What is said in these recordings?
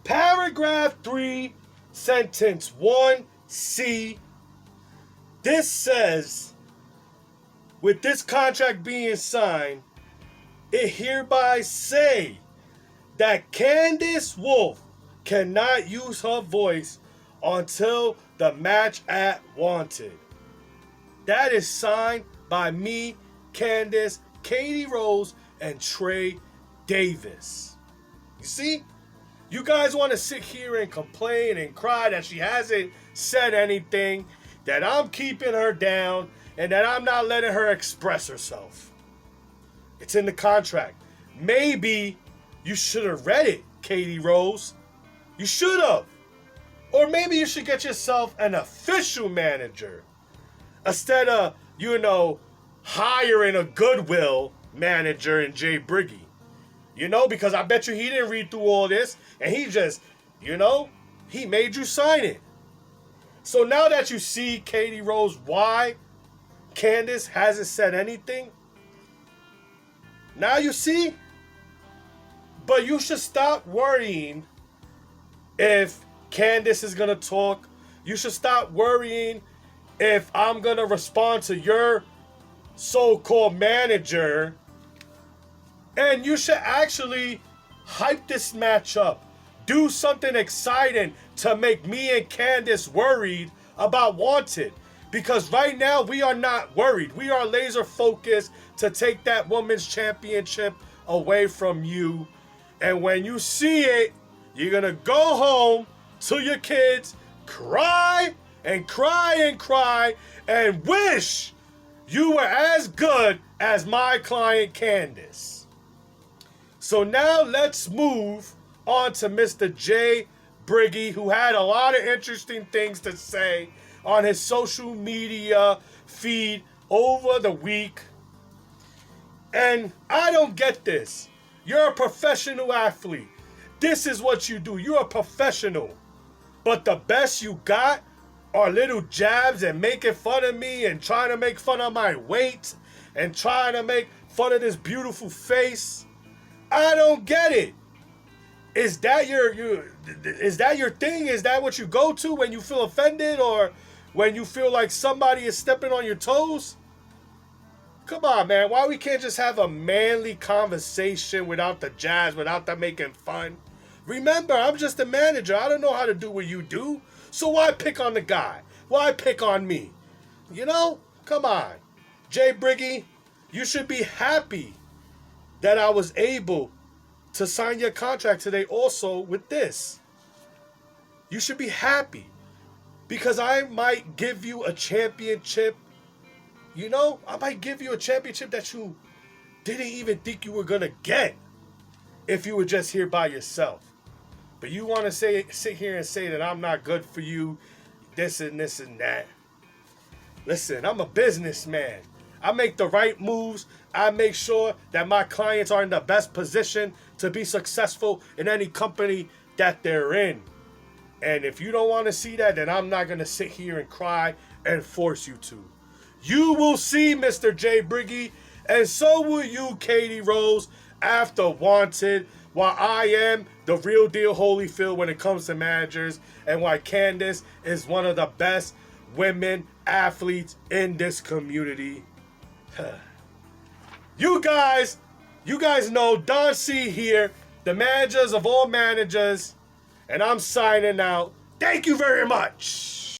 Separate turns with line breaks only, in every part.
Paragraph 3, sentence 1C. This says, with this contract being signed, it hereby say that Candace Wolf cannot use her voice until the match at Wanted. That is signed by me, Candace, Katie Rose, and Trey Davis. You see? You guys want to sit here and complain and cry that she hasn't said anything, that I'm keeping her down, and that I'm not letting her express herself. It's in the contract. Maybe you should have read it, Katie Rose. You should have. Or maybe you should get yourself an official manager instead of, hiring a Goodwill manager in Jay Briggy. Because I bet you he didn't read through all this and he just, he made you sign it. So now that you see, Katie Rose, why Candace hasn't said anything, now you see. But you should stop worrying if Candace is going to talk. You should stop worrying if I'm going to respond to your so-called manager. And you should actually hype this match up. Do something exciting to make me and Candace worried about Wanted. Because right now we are not worried. We are laser focused to take that women's championship away from you. And when you see it, you're going to go home to your kids, cry and cry and cry, and wish you were as good as my client Candace. So now let's move on to Mr. Jay Briggy, who had a lot of interesting things to say on his social media feed over the week. And I don't get this. You're a professional athlete. This is what you do. You're a professional. But the best you got are little jabs and making fun of me and trying to make fun of my weight and trying to make fun of this beautiful face. I don't get it. Is that your thing? Is that what you go to when you feel offended or when you feel like somebody is stepping on your toes? Come on, man. Why we can't just have a manly conversation without the jazz, without the making fun? Remember, I'm just a manager. I don't know how to do what you do. So why pick on the guy? Why pick on me? Come on. Jay Briggy, you should be happy that I was able to sign your contract today also with this. You should be happy because I might give you a championship. I might give you a championship that you didn't even think you were going to get if you were just here by yourself. But you want to sit here and say that I'm not good for you, this and this and that. Listen, I'm a businessman. I make the right moves. I make sure that my clients are in the best position to be successful in any company that they're in. And if you don't want to see that, then I'm not going to sit here and cry and force you to. You will see, Mr. Jay Briggy, and so will you, Katie Rose, after Wanted, while I am the real deal Holyfield when it comes to managers, and why Candace is one of the best women athletes in this community. You guys know Don C here, the managers of all managers, and I'm signing out. Thank you very much.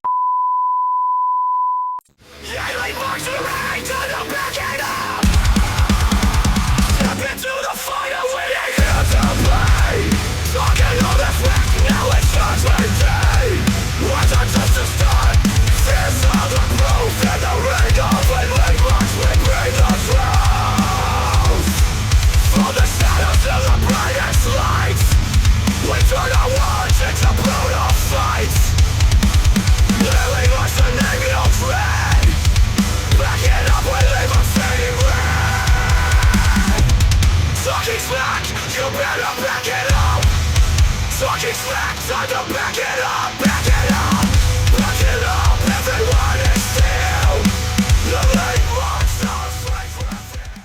Talking slack, time to back it up, back it up, back it up, everyone is still the late ones are afraid for a fear.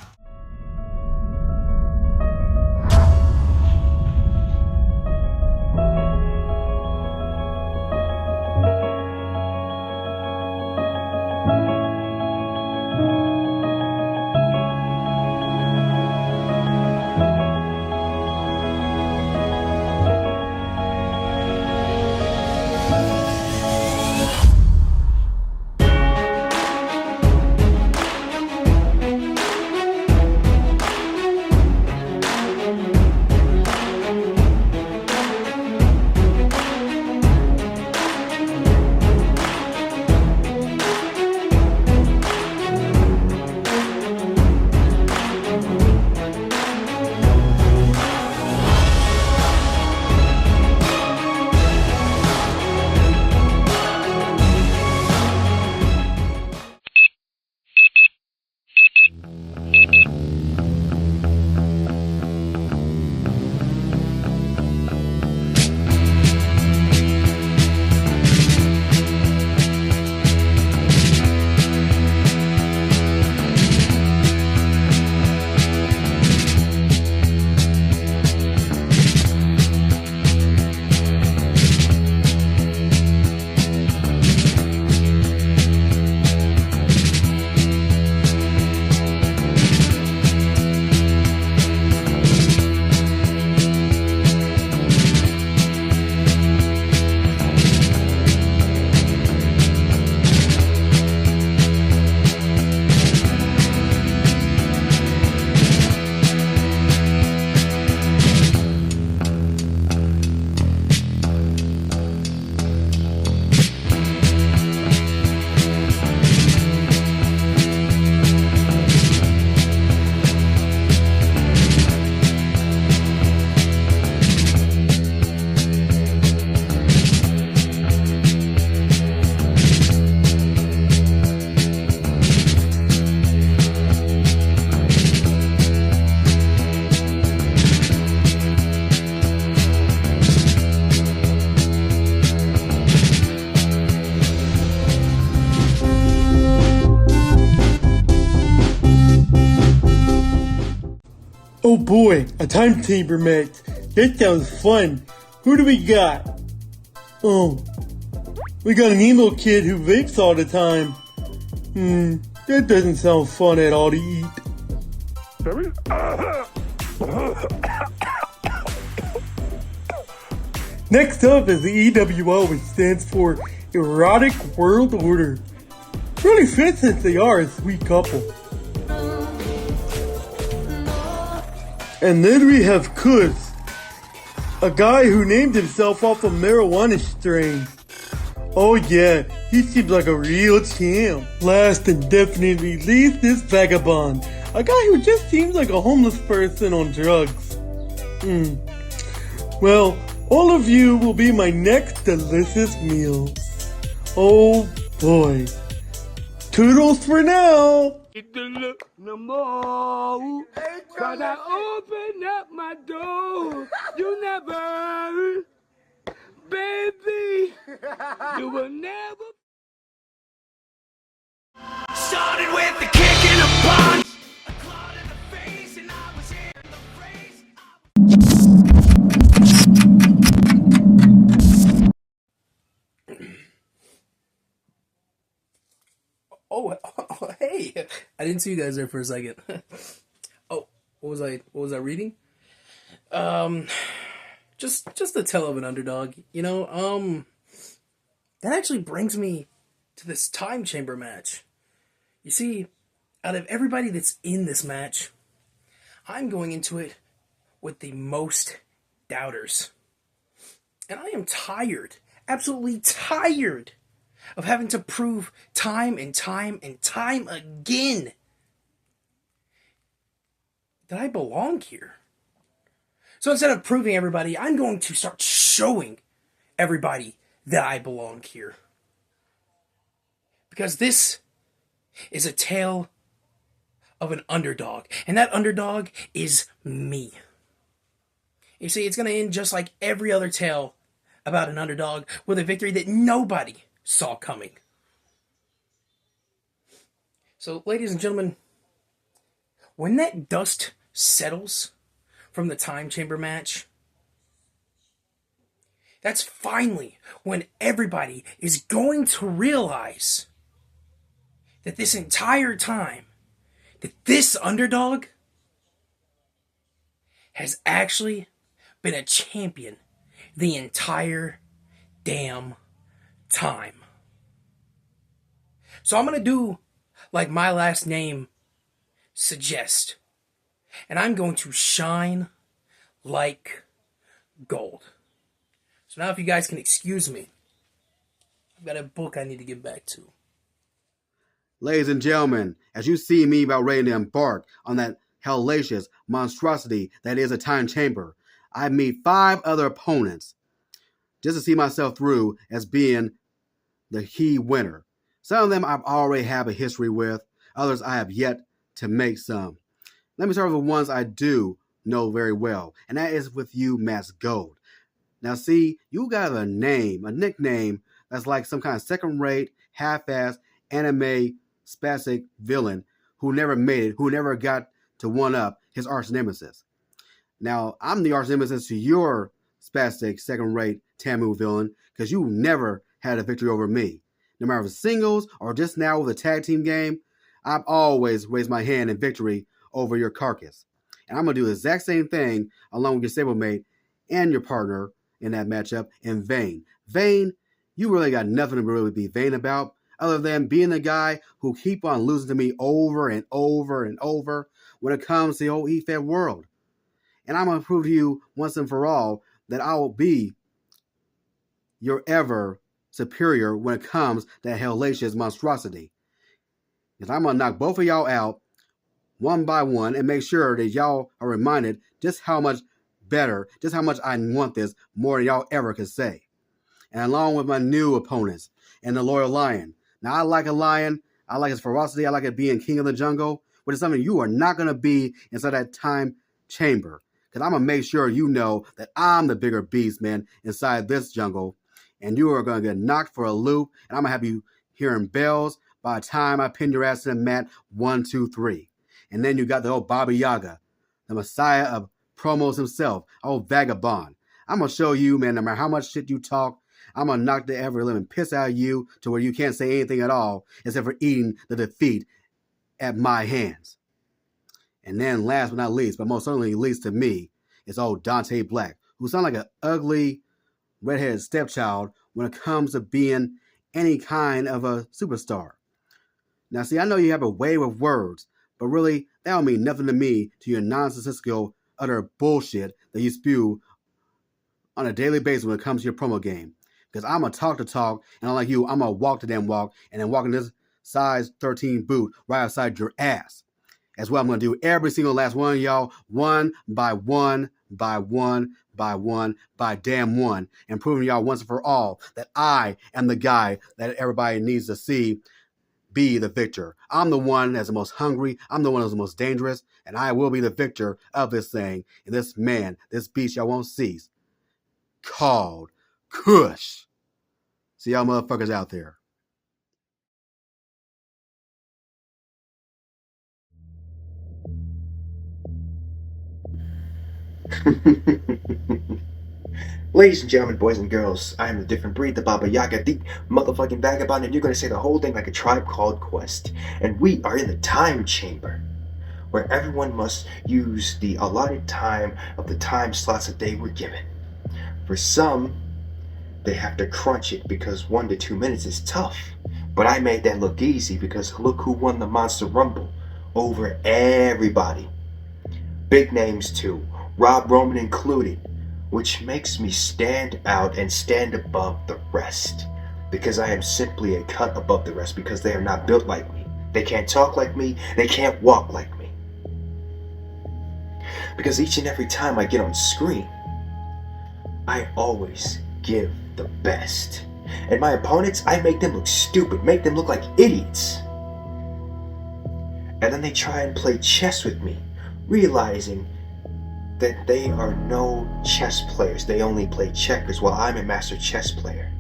Oh boy, a time chamber match. That sounds fun. Who do we got? Oh, we got an emo kid who vapes all the time. That doesn't sound fun at all to eat. Next up is the EWO, which stands for Erotic World Order. Really fits since they are a sweet couple. And then we have Kuz, a guy who named himself off a marijuana strain. Oh yeah, he seems like a real champ. Last and definitely least is Vagabond, a guy who just seems like a homeless person on drugs. Well, all of you will be my next delicious meal. Oh boy. Toodles for now!
No more. Cause I open up my door. You never, baby, you will never.
Started with the kick in the punch, a claw in the face, and I was hearing the phrase.
Oh, hey! I didn't see you guys there for a second. Oh, what was I reading? Just the tale of an underdog. That actually brings me to this time chamber match. You see, out of everybody that's in this match, I'm going into it with the most doubters. And I am tired, absolutely tired, of having to prove time and time and time again that I belong here. So instead of proving everybody, I'm going to start showing everybody that I belong here. Because this is a tale of an underdog. And that underdog is me. You see, it's going to end just like every other tale about an underdog with a victory that nobody saw coming. So, ladies and gentlemen, when that dust settles from the time chamber match, that's finally when everybody is going to realize that this entire time, that this underdog has actually been a champion the entire damn time. So I'm going to do like my last name suggests. And I'm going to shine like gold. So now if you guys can excuse me, I've got a book I need to get back to.
Ladies and gentlemen, as you see me about ready to embark on that hellacious monstrosity that is a time chamber, I meet 5 other opponents just to see myself through as being the key winner. Some of them I already have a history with, others I have yet to make some. Let me start with the ones I do know very well, and that is with you, Mass Gold. Now see, you got a name, a nickname that's like some kind of second-rate, half-assed anime spastic villain who never made it, who never got to one-up his arch nemesis. Now, I'm the arch nemesis to your spastic second-rate Tamu villain because you never had a victory over me. No matter if it's singles or just now with a tag team game, I've always raised my hand in victory over your carcass. And I'm going to do the exact same thing along with your stablemate and your partner in that matchup in Vane. Vane, you really got nothing to really be vain about other than being the guy who keep on losing to me over and over and over when it comes to the old E-Fed world. And I'm going to prove to you once and for all that I will be your ever superior when it comes to that hellacious monstrosity. Because I'm going to knock both of y'all out one by one and make sure that y'all are reminded just how much better, just how much I want this more than y'all ever could say. And along with my new opponents and the Loyal Lion. Now, I like a lion. I like his ferocity. I like it being king of the jungle, which is something you are not going to be inside that time chamber. Because I'm going to make sure you know that I'm the bigger beast, man, inside this jungle. And you are going to get knocked for a loop. And I'm going to have you hearing bells by the time I pin your ass to the mat 1, 2, 3. And then you got the old Baba Yaga the messiah of promos himself, old vagabond. I'm gonna show you, man, no matter how much shit you talk, I'm gonna knock the ever living piss out of you to where you can't say anything at all except for eating the defeat at my hands. And then last but not least, but most certainly least to me, is old Dante Black, who sounds like an ugly redheaded stepchild when it comes to being any kind of a superstar. Now, see, I know you have a way with words, but really, that don't mean nothing to me to your nonsensical, utter bullshit that you spew on a daily basis when it comes to your promo game. Because I'm going to talk the talk, and unlike you, I'm going to walk the damn walk, and then walk in this size 13 boot right outside your ass. That's what I'm going to do every single last one of y'all, one by one, by one, by one, by damn one, and proving y'all once and for all that I am the guy that everybody needs to see be the victor. I'm the one that's the most hungry. I'm the one that's the most dangerous, and I will be the victor of this thing. And this man, this beast y'all won't cease, called Kush. See y'all motherfuckers out there.
Ladies and gentlemen, boys and girls, I am the different breed, the Baba Yaga, the motherfucking vagabond, and you're gonna say the whole thing like a Tribe Called Quest. And we are in the time chamber, where everyone must use the allotted time of the time slots that they were given. For some, they have to crunch it because 1 to 2 minutes is tough. But I made that look easy because look who won the Monster Rumble over everybody. Big names too, Rob Roman included, which makes me stand out and stand above the rest. Because I am simply a cut above the rest because they are not built like me. They can't talk like me, they can't walk like me. Because each and every time I get on screen, I always give the best. And my opponents, I make them look stupid, make them look like idiots. And then they try and play chess with me, realizing that they are no chess players. They only play checkers while I'm a master chess player.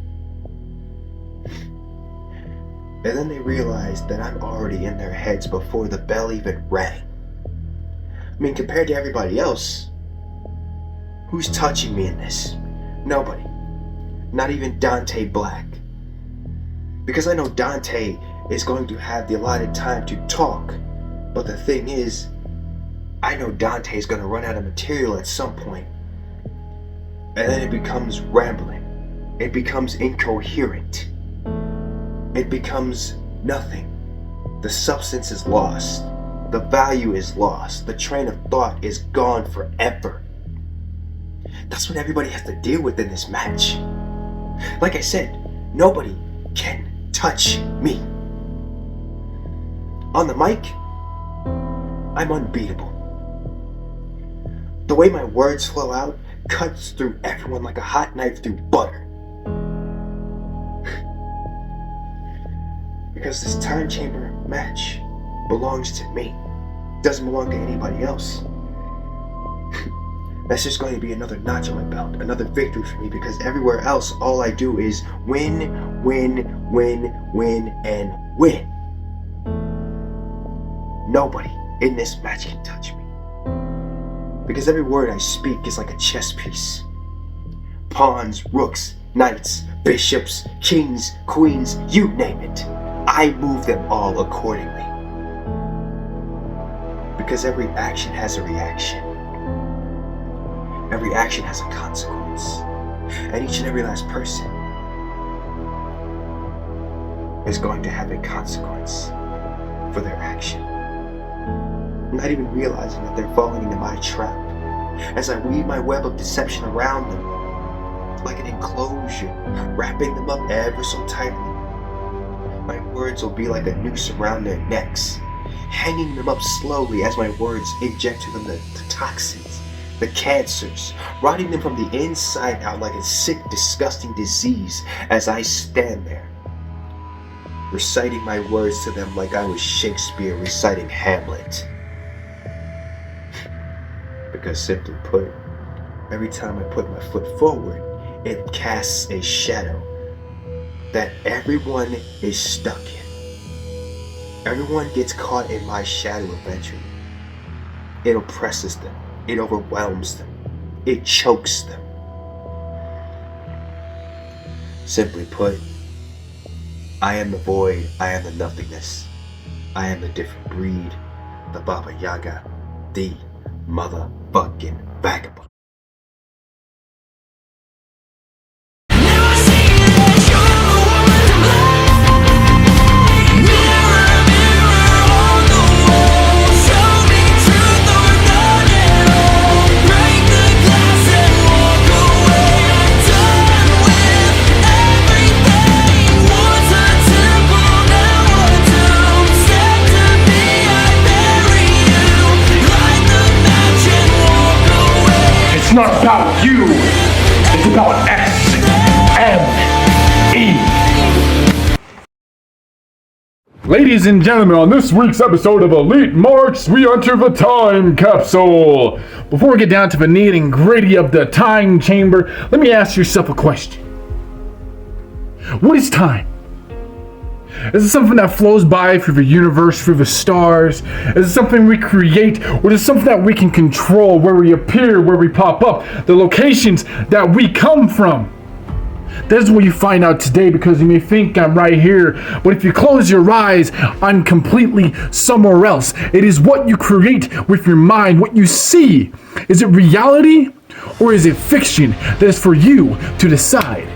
And then they realize that I'm already in their heads before the bell even rang. I mean, compared to everybody else, who's touching me in this? Nobody. Not even Dante Black. Because I know Dante is going to have the allotted time to talk. But the thing is, I know Dante is going to run out of material at some point. And then it becomes rambling. It becomes incoherent. It becomes nothing. The substance is lost. The value is lost. The train of thought is gone forever. That's what everybody has to deal with in this match. Like I said, nobody can touch me. On the mic, I'm unbeatable. The way my words flow out cuts through everyone like a hot knife through butter. Because this time chamber match belongs to me. It doesn't belong to anybody else. That's just going to be another notch on my belt, another victory for me, because everywhere else, all I do is win, win, win, win, and win. Nobody in this match can touch me. Because every word I speak is like a chess piece. Pawns, rooks, knights, bishops, kings, queens, you name it. I move them all accordingly. Because every action has a reaction. Every action has a consequence. And each and every last person is going to have a consequence for their action. Not even realizing that they're falling into my trap. As I weave my web of deception around them, like an enclosure, wrapping them up ever so tightly. My words will be like a noose around their necks, hanging them up slowly as my words inject to them the toxins, the cancers, rotting them from the inside out like a sick, disgusting disease as I stand there, reciting my words to them like I was Shakespeare reciting Hamlet. Because simply put, every time I put my foot forward, it casts a shadow that everyone is stuck in. Everyone gets caught in my shadow eventually. It oppresses them. It overwhelms them. It chokes them. Simply put, I am the void, I am the nothingness. I am the different breed, the Baba Yaga, the motherfucking vagabond.
It's not about you. It's about S-M-E. Ladies and gentlemen, on this week's episode of Elite Marks, we enter the time capsule. Before we get down to the nitty-gritty of the time chamber, let me ask yourself a question. What is time? Is it something that flows by through the universe, through the stars? Is it something we create, or is it something that we can control, where we appear, where we pop up, the locations that we come from? That's what you find out today, because you may think I'm right here, but if you close your eyes, I'm completely somewhere else. It is what you create with your mind, what you see. Is it reality, or is it fiction? That is for you to decide.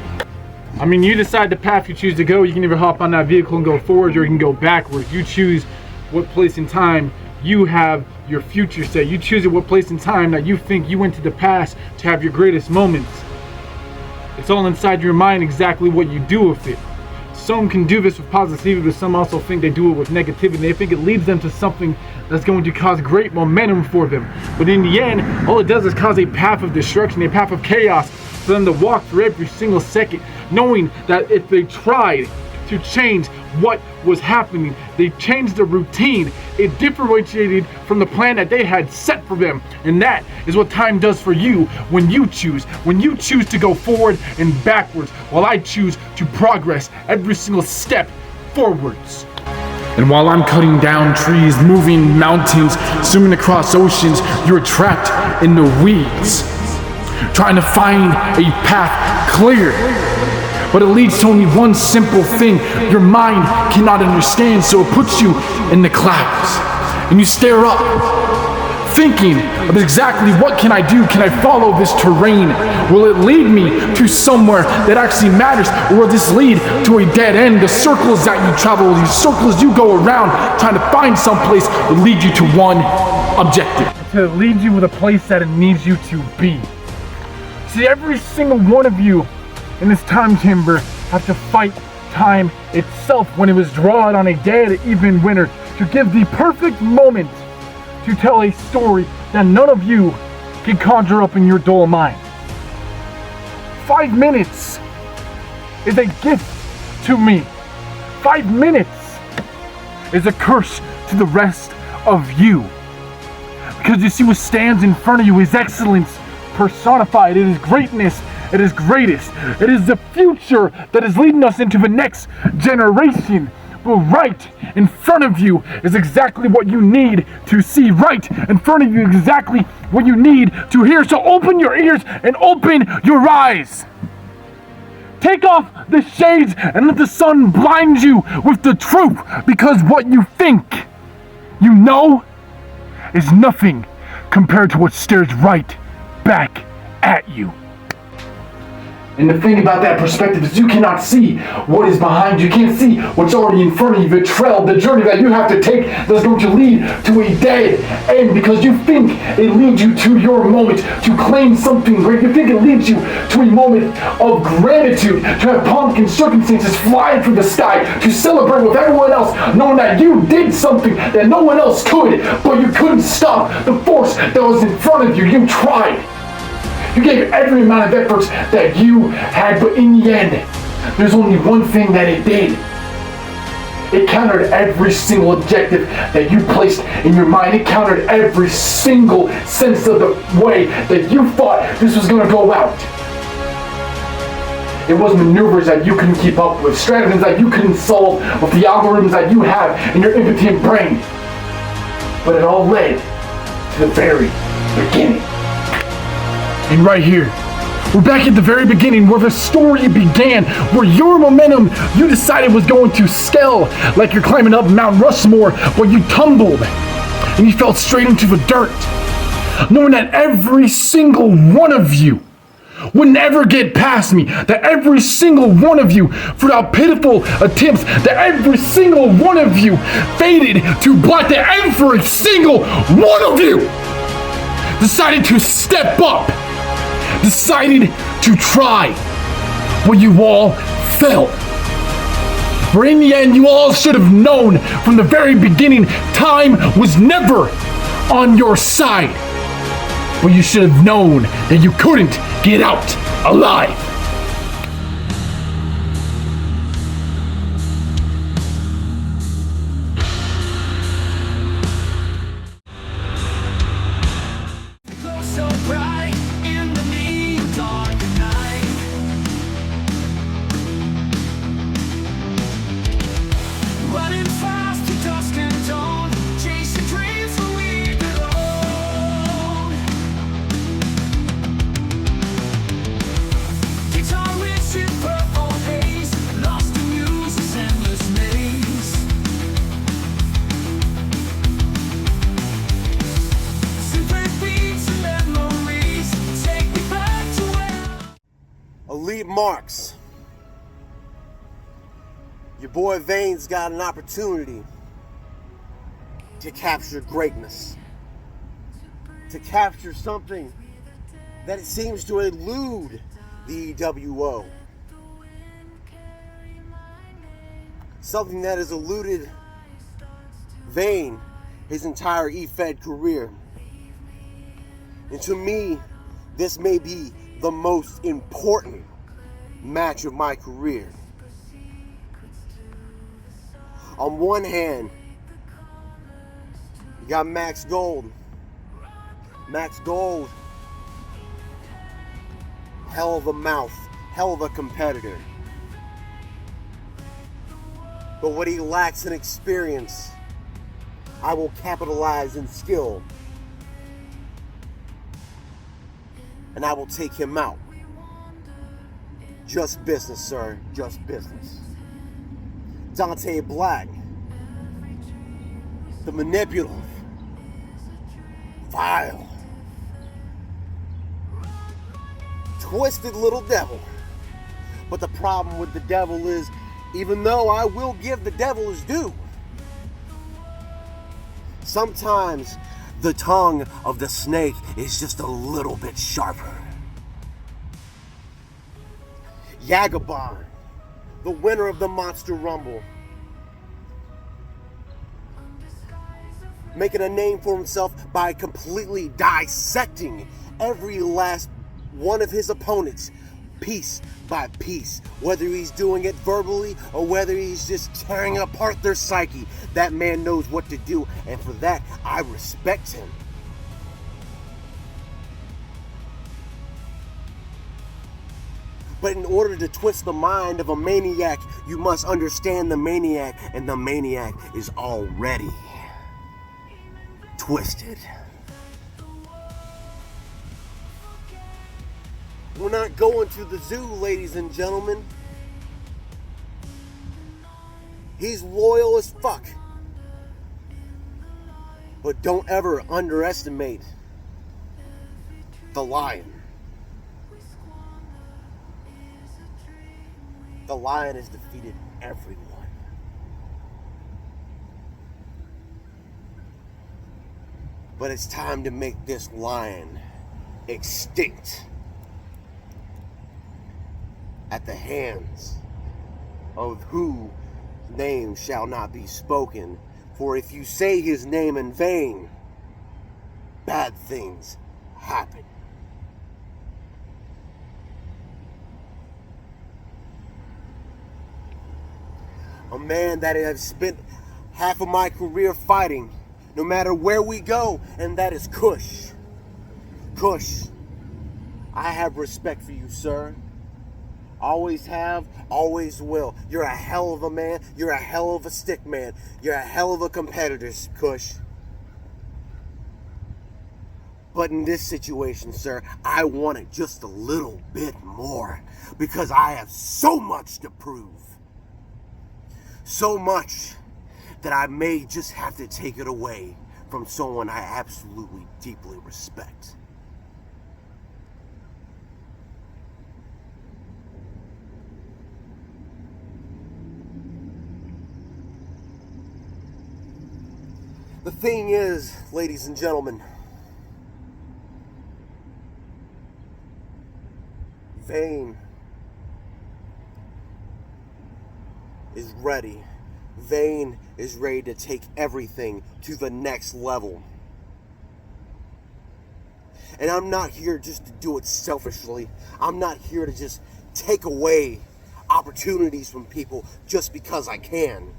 I mean, you decide the path you choose to go. You can either hop on that vehicle and go forward, or you can go backwards. You choose what place in time you have your future set. You choose at what place in time that you think you went to the past to have your greatest moments. It's all inside your mind exactly what you do with it. Some can do this with positivity, but some also think they do it with negativity. They think it leads them to something that's going to cause great momentum for them. But in the end, all it does is cause a path of destruction, a path of chaos for them to walk through every single second, knowing that if they tried to change what was happening, they changed the routine, it differentiated from the plan that they had set for them. And that is what time does for you when you choose to go forward and backwards, while I choose to progress every single step forwards. And while I'm cutting down trees, moving mountains, swimming across oceans, you're trapped in the weeds, trying to find a path clear. But it leads to only one simple thing your mind cannot understand, so it puts you in the clouds. And you stare up, thinking of exactly what can I do? Can I follow this terrain? Will it lead me to somewhere that actually matters? Or will this lead to a dead end? The circles that you travel, these circles you go around trying to find someplace will lead you to one objective. To lead you to the place that it needs you to be. See, every single one of you in this time chamber have to fight time itself when it was drawn on a dead even winner to give the perfect moment to tell a story that none of you can conjure up in your dull mind. 5 minutes is a gift to me. 5 minutes is a curse to the rest of you. Because you see, what stands in front of you is excellence personified. It is greatness. It is greatest. It is the future that is leading us into the next generation. But right in front of you is exactly what you need to see. Right in front of you is exactly what you need to hear. So open your ears and open your eyes. Take off the shades and let the sun blind you with the truth. Because what you think you know is nothing compared to what stares right back at you. And the thing about that perspective is you cannot see what is behind you. You can't see what's already in front of you, the trail, the journey that you have to take that's going to lead to a dead end, because you think it leads you to your moment to claim something great. You think it leads you to a moment of gratitude, to have pumpkin circumstances flying through the sky, to celebrate with everyone else, knowing that you did something that no one else could, but you couldn't stop the force that was in front of you. You tried. You gave every amount of efforts that you had, but in the end, there's only one thing that it did. It countered every single objective that you placed in your mind. It countered every single sense of the way that you thought this was going to go out. It was maneuvers that you couldn't keep up with, stratagems that you couldn't solve with the algorithms that you have in your impotent brain. But it all led to the very beginning. And right here, we're back at the very beginning where the story began, where your momentum you decided was going to scale like you're climbing up Mount Rushmore, where you tumbled and you fell straight into the dirt, knowing that every single one of you would never get past me, that every single one of you, throughout pitiful attempts, that every single one of you faded to black, that every single one of you decided to step up, decided to try, but you all failed. For in the end, you all should have known from the very beginning, time was never on your side. But you should have known that you couldn't get out alive.
Glow so bright in the neon dark of night. Running fast to dusk and dawn, chasing dreams where we belong. Guitar rich in purple haze, lost in music's endless maze. Super beats and memories take me back to where
Elite Marks. Your boy Vane's got an opportunity to capture greatness. To capture something that seems to elude the EWO. Something that has eluded Vane his entire E-Fed career. And to me, this may be the most important match of my career. On one hand, you got Max Gold. Max Gold, hell of a mouth, hell of a competitor. But what he lacks in experience, I will capitalize in skill. And I will take him out. Just business, sir, just business. Dante Black, the manipulative, vile, twisted little devil. But the problem with the devil is, even though I will give the devil his due, sometimes the tongue of the snake is just a little bit sharper. Yagabon, the winner of the Monster Rumble, making a name for himself by completely dissecting every last one of his opponents, piece by piece. Whether he's doing it verbally or whether he's just tearing apart their psyche, that man knows what to do, and for that, I respect him. But in order to twist the mind of a maniac, you must understand the maniac, and the maniac is already twisted. We're not going to the zoo, ladies and gentlemen. He's loyal as fuck. But don't ever underestimate the lion. The lion has defeated everyone. But it's time to make this lion extinct at the hands of whose name shall not be spoken. For if you say his name in vain, bad things happen. A man that has spent half of my career fighting, no matter where we go, and that is Kush. Kush, I have respect for you, sir. Always have, always will. You're a hell of a man. You're a hell of a stick man. You're a hell of a competitor, Kush. But in this situation, sir, I want it just a little bit more because I have so much to prove. So much that I may just have to take it away from someone I absolutely deeply respect. The thing is, ladies and gentlemen, Vane is ready. Vane is ready to take everything to the next level. And I'm not here just to do it selfishly. I'm not here to just take away opportunities from people just because I can.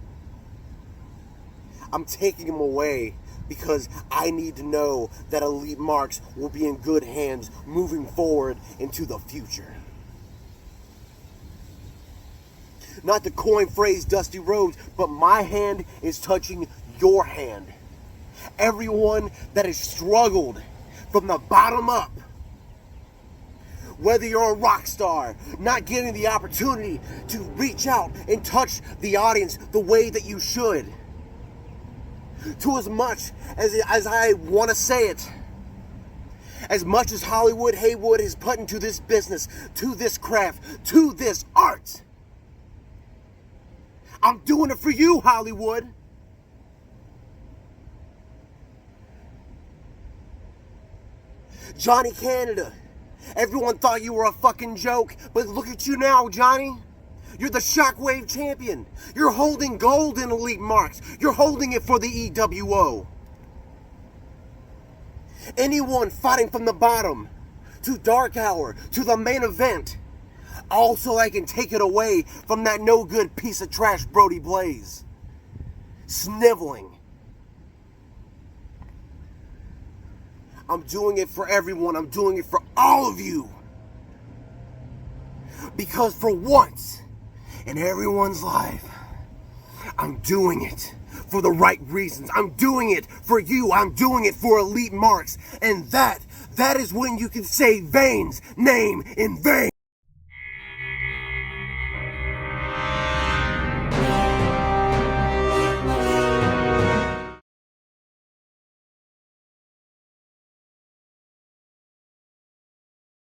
I'm taking them away because I need to know that Elite Marks will be in good hands moving forward into the future. Not to coin phrase Dusty Rhodes, but my hand is touching your hand. Everyone that has struggled from the bottom up, whether you're a rock star, not getting the opportunity to reach out and touch the audience the way that you should, to as much as I want to say it, as much as Hollywood Haywood has put into this business, to this craft, to this art, I'm doing it for you, Hollywood. Johnny Canada, everyone thought you were a fucking joke, but look at you now, Johnny. You're the Shockwave champion. You're holding gold in Elite Marks. You're holding it for the EWO. Anyone fighting from the bottom to Dark Hour to the main event, also I can take it away from that no good piece of trash Brody Blaze. Sniveling. I'm doing it for everyone. I'm doing it for all of you. Because for once in everyone's life, I'm doing it for the right reasons. I'm doing it for you. I'm doing it for Elite Marks. And that is when you can say Vane's name in vain.